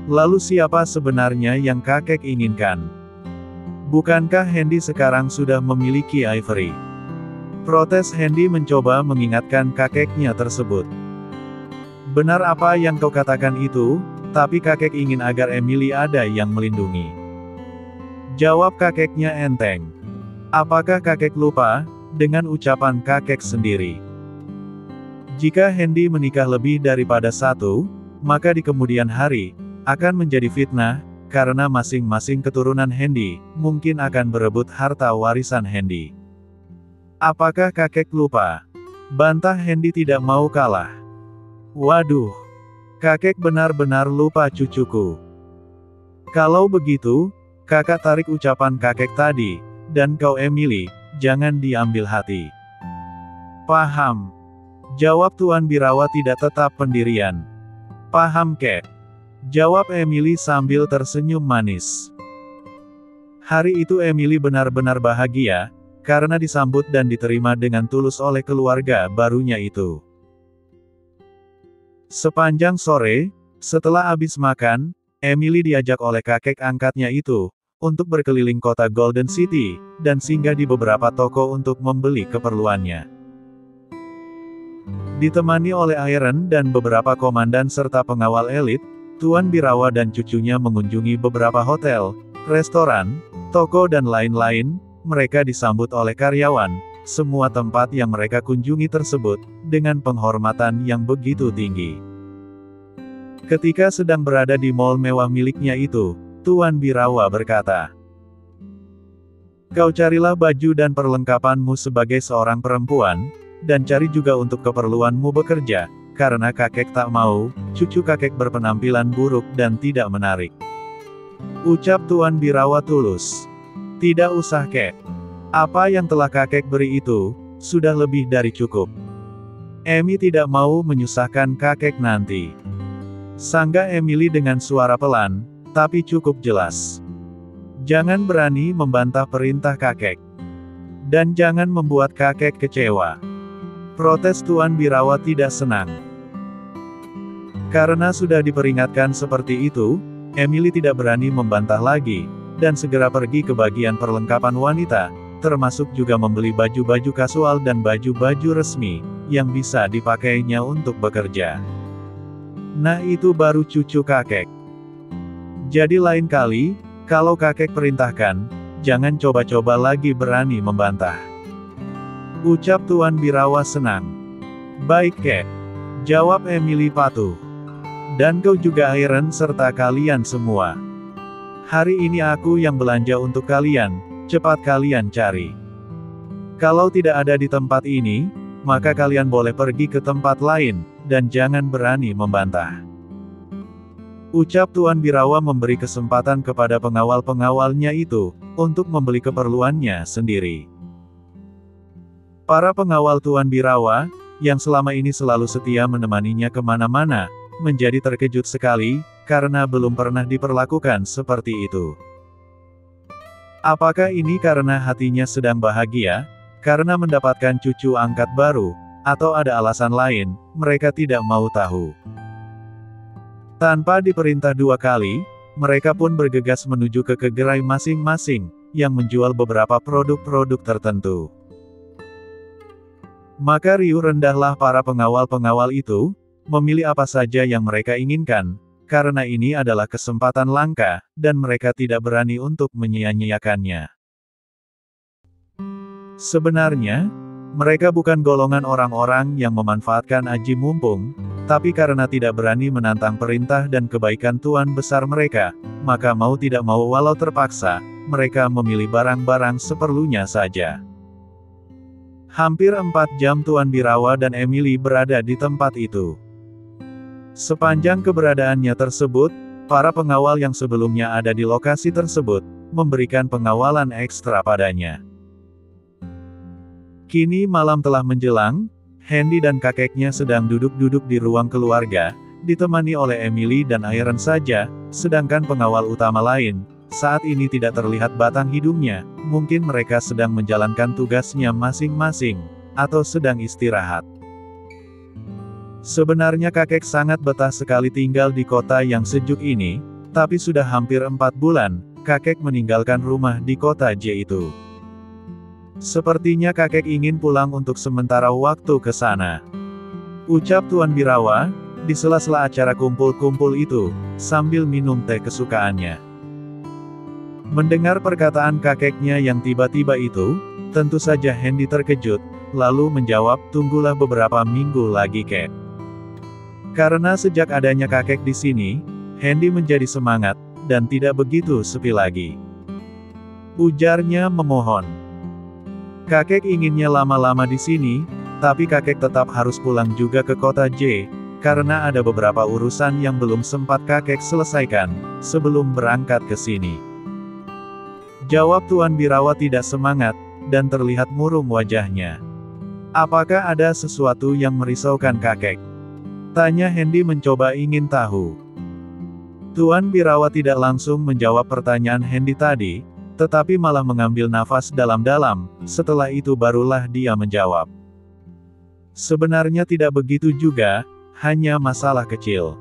Lalu siapa sebenarnya yang kakek inginkan? Bukankah Hendy sekarang sudah memiliki Ivory? Protes Hendy mencoba mengingatkan kakeknya tersebut. Benar apa yang kau katakan itu, tapi kakek ingin agar Emily ada yang melindungi. Jawab kakeknya enteng. Apakah kakek lupa, dengan ucapan kakek sendiri? Jika Hendy menikah lebih daripada satu, maka di kemudian hari, akan menjadi fitnah, karena masing-masing keturunan Hendy, mungkin akan berebut harta warisan Hendy. Apakah kakek lupa? Bantah Hendy tidak mau kalah. Waduh. Kakek benar-benar lupa cucuku. Kalau begitu, kakak tarik ucapan kakek tadi, dan kau Emily, jangan diambil hati. Paham. Jawab Tuan Birawa tidak tetap pendirian. Paham, kek. Jawab Emily sambil tersenyum manis. Hari itu Emily benar-benar bahagia, karena disambut dan diterima dengan tulus oleh keluarga barunya itu. Sepanjang sore, setelah habis makan, Emily diajak oleh kakek angkatnya itu, untuk berkeliling kota Golden City, dan singgah di beberapa toko untuk membeli keperluannya. Ditemani oleh Iron dan beberapa komandan serta pengawal elit, Tuan Birawa dan cucunya mengunjungi beberapa hotel, restoran, toko dan lain-lain. Mereka disambut oleh karyawan, semua tempat yang mereka kunjungi tersebut, dengan penghormatan yang begitu tinggi. Ketika sedang berada di mall mewah miliknya itu, Tuan Birawa berkata, Kau carilah baju dan perlengkapanmu sebagai seorang perempuan, dan cari juga untuk keperluanmu bekerja, karena kakek tak mau, cucu kakek berpenampilan buruk dan tidak menarik. Ucap Tuan Birawa tulus. Tidak usah kek. Apa yang telah kakek beri itu, sudah lebih dari cukup. Emi tidak mau menyusahkan kakek nanti. Sangga Emily dengan suara pelan, tapi cukup jelas. Jangan berani membantah perintah kakek. Dan jangan membuat kakek kecewa. Protes Tuan Birawa tidak senang. Karena sudah diperingatkan seperti itu, Emily tidak berani membantah lagi, dan segera pergi ke bagian perlengkapan wanita, termasuk juga membeli baju-baju kasual dan baju-baju resmi, yang bisa dipakainya untuk bekerja. Nah itu baru cucu kakek. Jadi lain kali, kalau kakek perintahkan, jangan coba-coba lagi berani membantah. Ucap Tuan Birawa senang. Baik kek. Jawab Emily patuh. Dan kau juga Iron serta kalian semua. Hari ini aku yang belanja untuk kalian, cepat kalian cari. Kalau tidak ada di tempat ini, maka kalian boleh pergi ke tempat lain, dan jangan berani membantah. Ucap Tuan Birawa memberi kesempatan kepada pengawal-pengawalnya itu, untuk membeli keperluannya sendiri. Para pengawal Tuan Birawa, yang selama ini selalu setia menemaninya kemana-mana, menjadi terkejut sekali, karena belum pernah diperlakukan seperti itu. Apakah ini karena hatinya sedang bahagia, karena mendapatkan cucu angkat baru, atau ada alasan lain, mereka tidak mau tahu. Tanpa diperintah dua kali, mereka pun bergegas menuju ke gerai masing-masing, yang menjual beberapa produk-produk tertentu. Maka riuh rendahlah para pengawal-pengawal itu, memilih apa saja yang mereka inginkan, karena ini adalah kesempatan langka, dan mereka tidak berani untuk menyia-nyiakannya. Sebenarnya, mereka bukan golongan orang-orang yang memanfaatkan aji mumpung, tapi karena tidak berani menantang perintah dan kebaikan Tuan besar mereka, maka mau tidak mau walau terpaksa, mereka memilih barang-barang seperlunya saja. Hampir 4 jam Tuan Birawa dan Emily berada di tempat itu. Sepanjang keberadaannya tersebut, para pengawal yang sebelumnya ada di lokasi tersebut, memberikan pengawalan ekstra padanya. Kini malam telah menjelang, Handy dan kakeknya sedang duduk-duduk di ruang keluarga, ditemani oleh Emily dan Iron saja, sedangkan pengawal utama lain, saat ini tidak terlihat batang hidungnya, mungkin mereka sedang menjalankan tugasnya masing-masing, atau sedang istirahat. Sebenarnya kakek sangat betah sekali tinggal di kota yang sejuk ini, tapi sudah hampir 4 bulan, kakek meninggalkan rumah di kota J itu. Sepertinya kakek ingin pulang untuk sementara waktu ke sana. Ucap Tuan Birawa, di sela-sela acara kumpul-kumpul itu, sambil minum teh kesukaannya. Mendengar perkataan kakeknya yang tiba-tiba itu, tentu saja Handy terkejut, lalu menjawab, tunggulah beberapa minggu lagi kek. Karena sejak adanya kakek di sini, Handy menjadi semangat, dan tidak begitu sepi lagi. Ujarnya memohon. Kakek inginnya lama-lama di sini, tapi kakek tetap harus pulang juga ke kota J, karena ada beberapa urusan yang belum sempat kakek selesaikan, sebelum berangkat ke sini. Jawab Tuan Birawa tidak semangat, dan terlihat murung wajahnya. Apakah ada sesuatu yang merisaukan kakek? Tanya Handy mencoba ingin tahu. Tuan Birawa tidak langsung menjawab pertanyaan Handy tadi, tetapi malah mengambil nafas dalam-dalam, setelah itu barulah dia menjawab. Sebenarnya tidak begitu juga, hanya masalah kecil.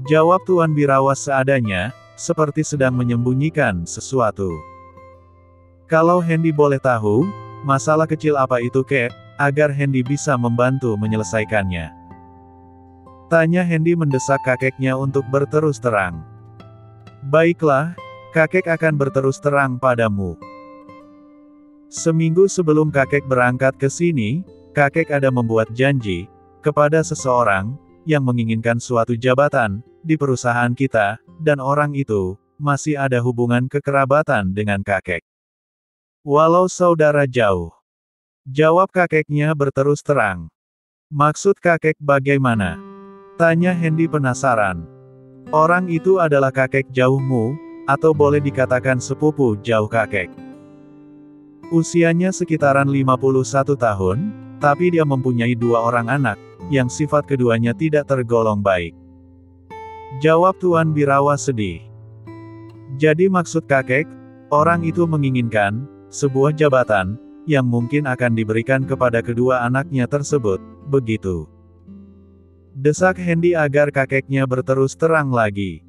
Jawab Tuan Birawa seadanya, seperti sedang menyembunyikan sesuatu. Kalau Handy boleh tahu, masalah kecil apa itu kek, agar Handy bisa membantu menyelesaikannya. Tanya Handy mendesak kakeknya untuk berterus terang. Baiklah, kakek akan berterus terang padamu. Seminggu sebelum kakek berangkat ke sini, kakek ada membuat janji kepada seseorang yang menginginkan suatu jabatan di perusahaan kita, dan orang itu masih ada hubungan kekerabatan dengan kakek. Walau saudara jauh. Jawab kakeknya berterus terang. Maksud kakek bagaimana? Tanya Hendy penasaran. Orang itu adalah kakek jauhmu, atau boleh dikatakan sepupu jauh kakek. Usianya sekitaran 51 tahun, tapi dia mempunyai 2 orang anak, yang sifat keduanya tidak tergolong baik. Jawab Tuan Birawa sedih. Jadi maksud kakek, orang itu menginginkan sebuah jabatan yang mungkin akan diberikan kepada kedua anaknya tersebut, begitu. Desak Hendy agar kakeknya berterus terang lagi.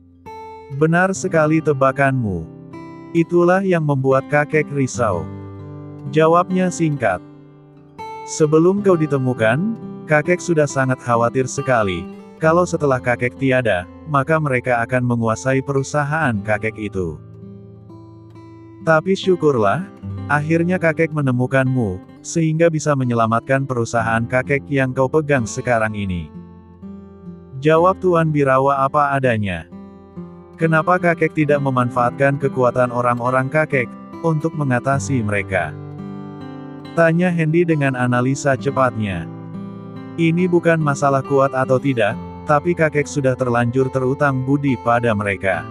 Benar sekali tebakanmu. Itulah yang membuat kakek risau. Jawabnya singkat. Sebelum kau ditemukan, kakek sudah sangat khawatir sekali. Kalau setelah kakek tiada, maka mereka akan menguasai perusahaan kakek itu. Tapi syukurlah, akhirnya kakek menemukanmu, sehingga bisa menyelamatkan perusahaan kakek yang kau pegang sekarang ini. Jawab Tuan Birawa apa adanya. Kenapa kakek tidak memanfaatkan kekuatan orang-orang kakek untuk mengatasi mereka? Tanya Hendy dengan analisa cepatnya. Ini bukan masalah kuat atau tidak, tapi kakek sudah terlanjur terutang budi pada mereka.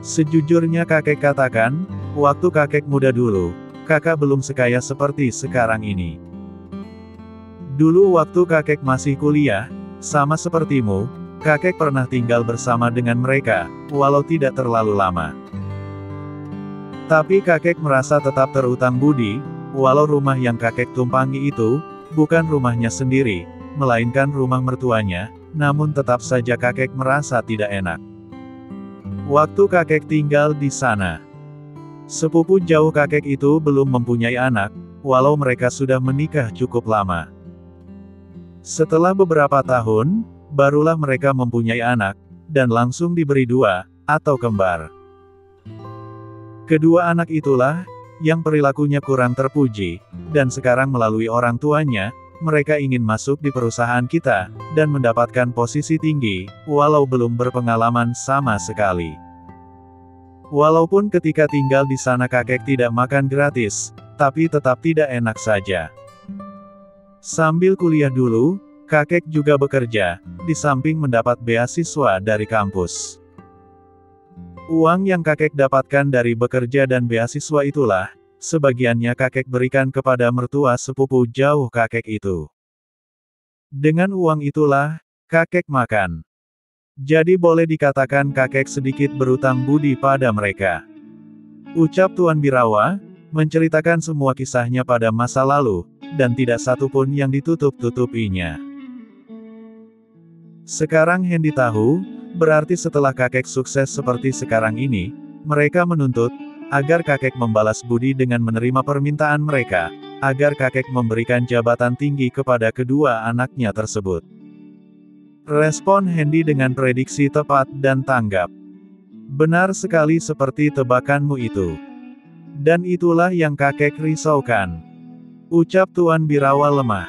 Sejujurnya kakek katakan, waktu kakek muda dulu, kakak belum sekaya seperti sekarang ini. Dulu waktu kakek masih kuliah, sama sepertimu, kakek pernah tinggal bersama dengan mereka, walau tidak terlalu lama. Tapi kakek merasa tetap terutang budi, walau rumah yang kakek tumpangi itu, bukan rumahnya sendiri, melainkan rumah mertuanya, namun tetap saja kakek merasa tidak enak. Waktu kakek tinggal di sana, sepupu jauh kakek itu belum mempunyai anak, walau mereka sudah menikah cukup lama. Setelah beberapa tahun, barulah mereka mempunyai anak, dan langsung diberi 2, atau kembar. Kedua anak itulah, yang perilakunya kurang terpuji, dan sekarang melalui orang tuanya, mereka ingin masuk di perusahaan kita, dan mendapatkan posisi tinggi, walau belum berpengalaman sama sekali. Walaupun ketika tinggal di sana kakek tidak makan gratis, tapi tetap tidak enak saja. Sambil kuliah dulu, kakek juga bekerja, di samping mendapat beasiswa dari kampus. Uang yang kakek dapatkan dari bekerja dan beasiswa itulah, sebagiannya kakek berikan kepada mertua sepupu jauh kakek itu. Dengan uang itulah, kakek makan. Jadi boleh dikatakan kakek sedikit berutang budi pada mereka. Ucap Tuan Birawa, menceritakan semua kisahnya pada masa lalu, dan tidak satu pun yang ditutup-tutupinya. Sekarang Hendy tahu, berarti setelah kakek sukses seperti sekarang ini, mereka menuntut, agar kakek membalas budi dengan menerima permintaan mereka, agar kakek memberikan jabatan tinggi kepada kedua anaknya tersebut. Respon Hendy dengan prediksi tepat dan tanggap. Benar sekali seperti tebakanmu itu. Dan itulah yang kakek risaukan. Ucap Tuan Birawa lemah.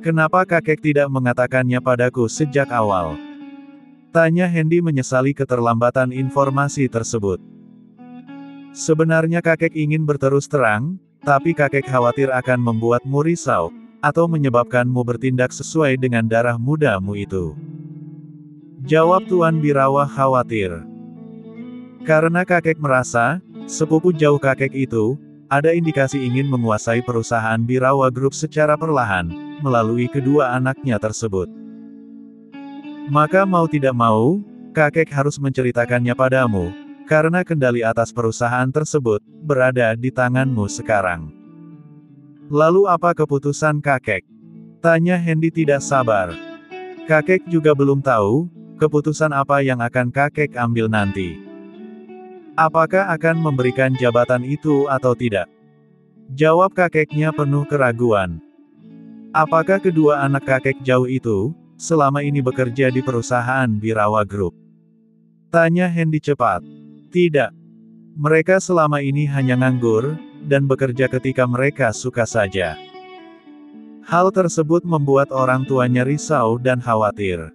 Kenapa kakek tidak mengatakannya padaku sejak awal? Tanya Hendy menyesali keterlambatan informasi tersebut. Sebenarnya kakek ingin berterus terang, tapi kakek khawatir akan membuatmu risau, atau menyebabkanmu bertindak sesuai dengan darah mudamu itu. Jawab Tuan Birawa khawatir. Karena kakek merasa, sepupu jauh kakek itu, ada indikasi ingin menguasai perusahaan Birawa Group secara perlahan, melalui kedua anaknya tersebut. Maka mau tidak mau, kakek harus menceritakannya padamu, karena kendali atas perusahaan tersebut, berada di tanganmu sekarang. Lalu apa keputusan kakek? Tanya Hendy tidak sabar. Kakek juga belum tahu, keputusan apa yang akan kakek ambil nanti. Apakah akan memberikan jabatan itu atau tidak? Jawab kakeknya penuh keraguan. Apakah kedua anak kakek jauh itu, selama ini bekerja di perusahaan Birawa Group? Tanya Hendy cepat. Tidak. Mereka selama ini hanya nganggur, dan bekerja ketika mereka suka saja. Hal tersebut membuat orang tuanya risau dan khawatir.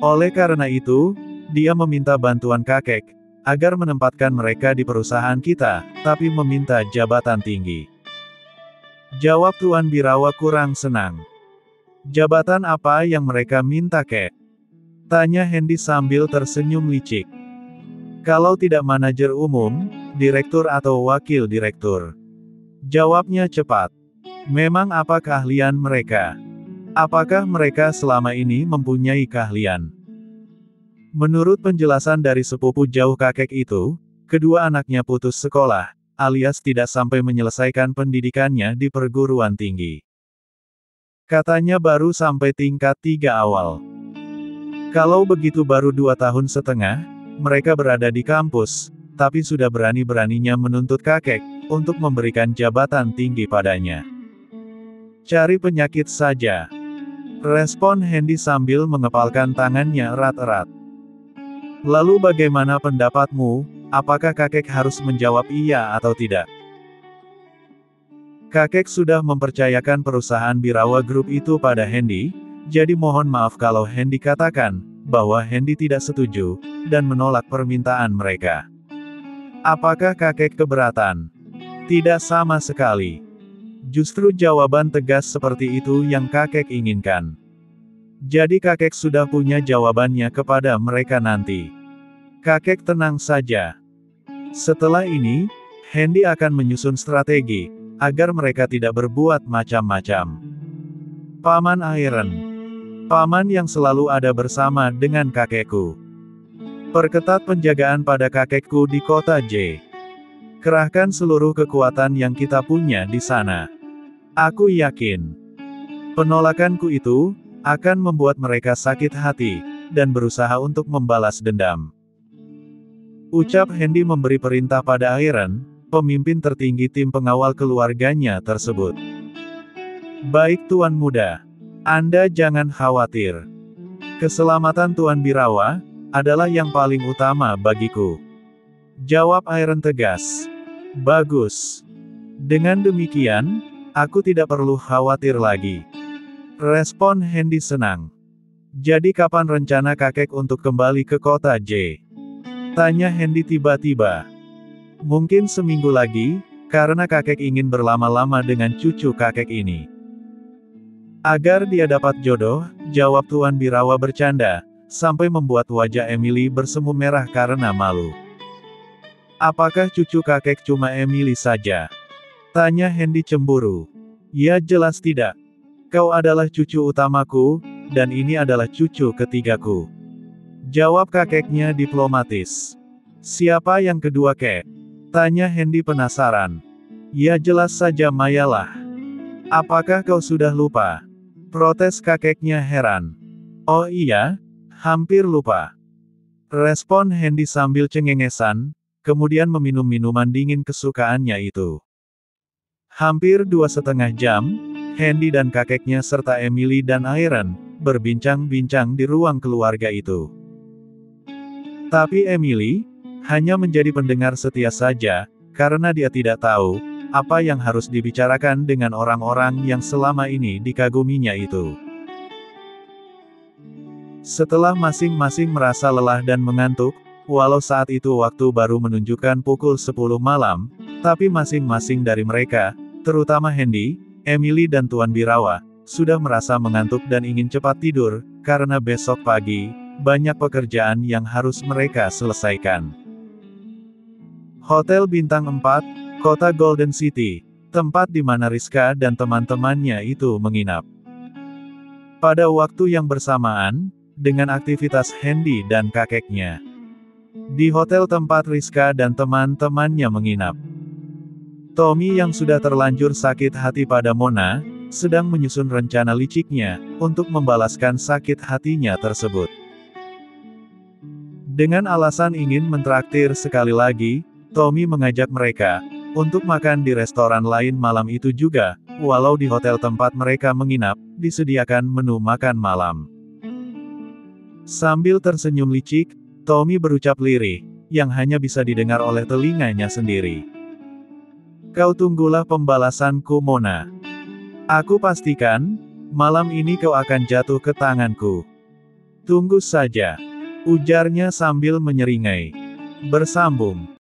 Oleh karena itu, dia meminta bantuan kakek, agar menempatkan mereka di perusahaan kita, tapi meminta jabatan tinggi. Jawab Tuan Birawa kurang senang. Jabatan apa yang mereka minta kek? Tanya Hendy sambil tersenyum licik. Kalau tidak manajer umum, direktur atau wakil direktur. Jawabnya cepat. Memang apa keahlian mereka? Apakah mereka selama ini mempunyai keahlian? Menurut penjelasan dari sepupu jauh kakek itu, kedua anaknya putus sekolah, alias tidak sampai menyelesaikan pendidikannya di perguruan tinggi. Katanya baru sampai tingkat 3 awal. Kalau begitu baru 2 tahun setengah, mereka berada di kampus, tapi sudah berani-beraninya menuntut kakek, untuk memberikan jabatan tinggi padanya. Cari penyakit saja. Respon Hendy sambil mengepalkan tangannya erat-erat. Lalu bagaimana pendapatmu, apakah kakek harus menjawab iya atau tidak? Kakek sudah mempercayakan perusahaan Birawa Group itu pada Hendy, jadi mohon maaf kalau Hendy katakan, bahwa Hendy tidak setuju, dan menolak permintaan mereka. Apakah kakek keberatan? Tidak sama sekali. Justru jawaban tegas seperti itu yang kakek inginkan. Jadi kakek sudah punya jawabannya kepada mereka nanti. Kakek tenang saja. Setelah ini, Hendy akan menyusun strategi, agar mereka tidak berbuat macam-macam. Paman Iron. Paman yang selalu ada bersama dengan kakekku. Perketat penjagaan pada kakekku di kota J. Kerahkan seluruh kekuatan yang kita punya di sana. Aku yakin. Penolakanku itu, akan membuat mereka sakit hati, dan berusaha untuk membalas dendam. Ucap Hendy memberi perintah pada Iron, pemimpin tertinggi tim pengawal keluarganya tersebut. Baik Tuan Muda. Anda jangan khawatir. Keselamatan Tuan Birawa, adalah yang paling utama bagiku. Jawab Iron tegas. Bagus. Dengan demikian, aku tidak perlu khawatir lagi. Respon Hendy senang. Jadi kapan rencana kakek untuk kembali ke kota J? Tanya Hendy tiba-tiba. Mungkin seminggu lagi, karena kakek ingin berlama-lama dengan cucu kakek ini. Agar dia dapat jodoh, jawab Tuan Birawa bercanda, sampai membuat wajah Emily bersemu merah karena malu. Apakah cucu kakek cuma Emily saja? Tanya Hendy cemburu. Ya jelas tidak. Kau adalah cucu utamaku, dan ini adalah cucu ketigaku. Jawab kakeknya diplomatis. Siapa yang kedua kek? Tanya Hendy penasaran. Ya jelas saja Mayalah. Apakah kau sudah lupa? Protes kakeknya heran. Oh iya, hampir lupa. Respon Hendy sambil cengengesan, kemudian meminum minuman dingin kesukaannya itu. Hampir 2,5 jam, Hendy dan kakeknya serta Emily dan Iron, berbincang-bincang di ruang keluarga itu. Tapi Emily, hanya menjadi pendengar setia saja, karena dia tidak tahu, apa yang harus dibicarakan dengan orang-orang yang selama ini dikaguminya itu. Setelah masing-masing merasa lelah dan mengantuk, walau saat itu waktu baru menunjukkan pukul 10 malam, tapi masing-masing dari mereka, terutama Hendy, Emily dan Tuan Birawa, sudah merasa mengantuk dan ingin cepat tidur, karena besok pagi, banyak pekerjaan yang harus mereka selesaikan. Hotel Bintang 4, Kota Golden City, tempat di mana Rizka dan teman-temannya itu menginap. Pada waktu yang bersamaan, dengan aktivitas Hendy dan kakeknya. Di hotel tempat Rizka dan teman-temannya menginap. Tommy yang sudah terlanjur sakit hati pada Mona, sedang menyusun rencana liciknya, untuk membalaskan sakit hatinya tersebut. Dengan alasan ingin mentraktir sekali lagi, Tommy mengajak mereka, untuk makan di restoran lain malam itu juga, walau di hotel tempat mereka menginap, disediakan menu makan malam. Sambil tersenyum licik, Tommy berucap lirih, yang hanya bisa didengar oleh telinganya sendiri. Kau tunggulah pembalasanku Mona. Aku pastikan, malam ini kau akan jatuh ke tanganku. Tunggu saja. Ujarnya sambil menyeringai. Bersambung.